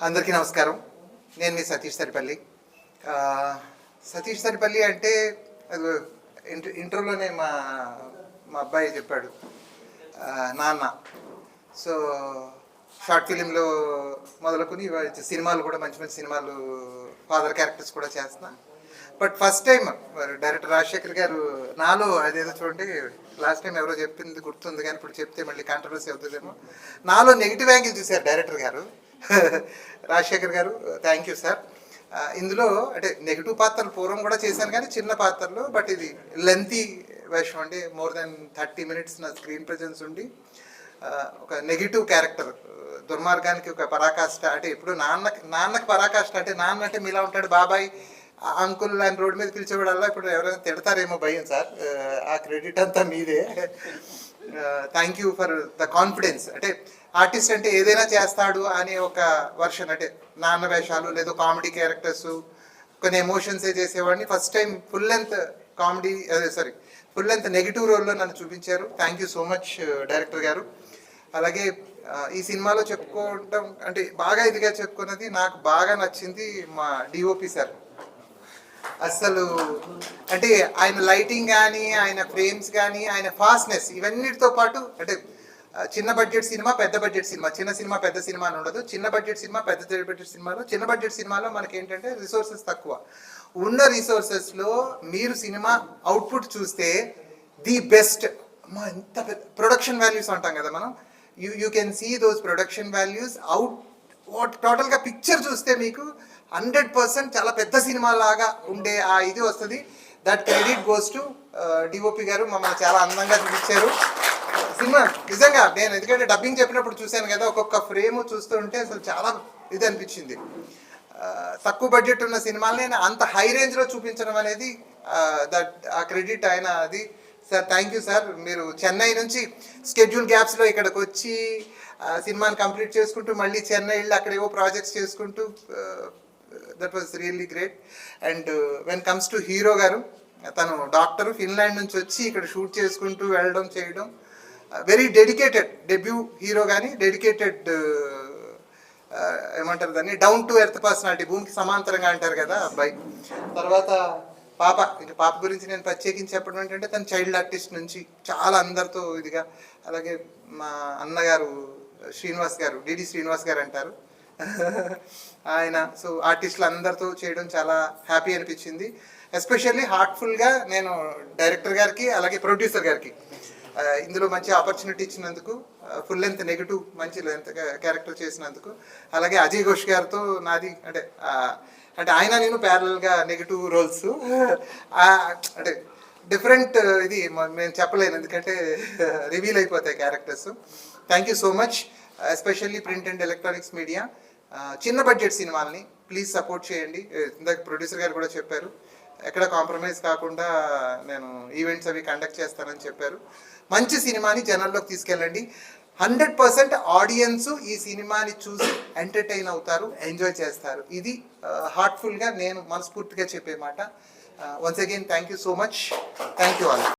అందరికీ నమస్కారం. నేను మీ సతీష్ సరిపల్లి. సతీష్ సరిపల్లి అంటే అది ఇంటర్వ్యూలోనే మా మా అబ్బాయి చెప్పాడు, నాన్న. సో షార్ట్ ఫిలింలో మొదలుకొని సినిమాలు కూడా మంచి మంచి సినిమాలు, ఫాదర్ క్యారెక్టర్స్ కూడా చేస్తున్నా. But first time director Rajasekhar గారు నాలో అదేదో చూడండి, లాస్ట్ టైం ఎవరో చెప్పింది గుర్తుంది కానీ ఇప్పుడు చెప్తే మళ్ళీ కాంట్రవర్సీ అవుతుందేమో, నాలో నెగిటివ్ యాంగిల్ చూశారు డైరెక్టర్ గారు. రాజశేఖర్ గారు, థ్యాంక్ యూ సార్. ఇందులో అంటే నెగిటివ్ పాత్రలు పూర్వం కూడా చేశాను కానీ చిన్న పాత్రలు, బట్ ఇది లెంతీ వేషం అండి. మోర్ దెన్ 30 minutes నా స్క్రీన్ ప్రజెన్స్ ఉండి ఒక నెగిటివ్ క్యారెక్టర్, దుర్మార్గానికి ఒక పరాకాష్ట. అంటే ఇప్పుడు నాన్నకి పరాకాష్ట అంటే నాన్న అంటే మీలా ఉంటాడు, బాబాయ్ అంకుల్ ఆయన రోడ్డు మీద పిలిచేవాడల్లా ఇప్పుడు ఎవరైనా తిడతారేమో భయం సార్, ఆ క్రెడిట్ అంతా మీదే. Thank you for the confidence. అంటే ఆర్టిస్ట్ అంటే ఏదైనా చేస్తాడు అనే ఒక వర్షన్, అంటే నాన్న వేషాలు లేదా కామెడీ క్యారెక్టర్స్, కొన్ని ఎమోషన్సే చేసేవాడిని. First time full length comedy, full length negative రోల్లో నన్ను చూపించారు. Thank you so much director గారు. అలాగే ఈ సినిమాలో చెప్పుకోవటం అంటే బాగా ఇదిగా చెప్పుకున్నది, నాకు బాగా నచ్చింది మా డిఓపి సార్. అసలు అంటే ఆయన లైటింగ్ కానీ, ఆయన ఫ్రేమ్స్ కానీ, ఆయన ఫాస్ట్నెస్, ఇవన్నిటితో పాటు అంటే చిన్న బడ్జెట్ సినిమా, పెద్ద బడ్జెట్ సినిమా, చిన్న సినిమా పెద్ద సినిమా అని ఉండదు. చిన్న బడ్జెట్ సినిమా, పెద్ద బడ్జెట్ సినిమాలో, చిన్న బడ్జెట్ సినిమాలో మనకి ఏంటంటే రిసోర్సెస్ తక్కువ. ఉన్న రిసోర్సెస్లో మీరు సినిమా అవుట్పుట్ చూస్తే ది బెస్ట్. ఎంత పెద్ద ప్రొడక్షన్ వాల్యూస్ అంటాం కదా మనం, you can see those production values out. టోటల్గా పిక్చర్ చూస్తే మీకు 100% చాలా పెద్ద సినిమా లాగా ఉండే ఆ ఇది వస్తుంది. That credit goes to DOP గారు. మమ్మల్ని చాలా అందంగా చూపించారు సినిమా. నిజంగా నేను ఎందుకంటే డబ్బింగ్ చెప్పినప్పుడు చూశాను కదా, ఒక్కొక్క ఫ్రేమ్ చూస్తుంటే అసలు చాలా ఇది అనిపించింది. తక్కువ బడ్జెట్ ఉన్న సినిమాలని అంత హై రేంజ్లో చూపించడం అనేది ఆ క్రెడిట్ ఆయన అది. Sir thank you sir. మీరు చెన్నై నుంచి స్కెడ్యూల్ గ్యాప్స్లో ఇక్కడికి వచ్చి సినిమాని కంప్లీట్ చేసుకుంటూ మళ్ళీ చెన్నై వెళ్ళి అక్కడ ఏవో ప్రాజెక్ట్స్ చేసుకుంటూ, that was really great. And when comes to hero గారు, తను డాక్టర్, ఫిన్లాండ్ నుంచి వచ్చి ఇక్కడ షూట్ చేసుకుంటూ వెళ్ళడం చేయడం, వెరీ డెడికేటెడ్. డెబ్యూ హీరో కానీ డెడికేటెడ్, ఏమంటారు దాన్ని, డౌన్ టు ఎర్త్ పర్సనాలిటీ, భూమికి సమాంతరంగా అంటారు కదా అబ్బాయి. తర్వాత పాప, ఇంకా పాప గురించి నేను ప్రత్యేకించి చెప్పడం ఏంటంటే తను చైల్డ్ ఆర్టిస్ట్ నుంచి చాలా అందరితో ఇదిగా. అలాగే మా అన్నగారు శ్రీనివాస్ గారు, డిడి శ్రీనివాస్ గారు అంటారు ఆయన. సో ఆర్టిస్టులు అందరితో చేయడం చాలా హ్యాపీ అనిపించింది. ఎస్పెషల్లీ హార్ట్ఫుల్గా నేను డైరెక్టర్ గారికి అలాగే ప్రొడ్యూసర్ గారికి ఇందులో మంచి ఆపర్చునిటీ ఇచ్చినందుకు, ఫుల్ లెంత్ నెగిటివ్ మంచి లెంత్ క్యారెక్టర్ చేసినందుకు, అలాగే అజయ్ ఘోష్ గారితో నాది అంటే ఆయన నేను ప్యారలల్గా నెగిటివ్ రోల్స్, అంటే డిఫరెంట్ ఇది నేను చెప్పలేను ఎందుకంటే రివీల్ అయిపోతాయి characters. Thank you so much. Especially print and electronics media, చిన్న బడ్జెట్ సినిమాల్ని ప్లీజ్ సపోర్ట్ చేయండి. ఇందాక ప్రొడ్యూసర్ గారు కూడా చెప్పారు, ఎక్కడ కాంప్రమైజ్ కాకుండా నేను ఈవెంట్స్ అవి కండక్ట్ చేస్తానని చెప్పారు. మంచి సినిమాని జనాల్లోకి తీసుకెళ్ళండి. 100% ఆడియన్స్ ఈ సినిమాని చూసి ఎంటర్టైన్ అవుతారు, ఎంజాయ్ చేస్తారు. ఇది హార్ట్ఫుల్గా నేను మనస్ఫూర్తిగా చెప్పే మాట. Once again thank you so much. Thank you all.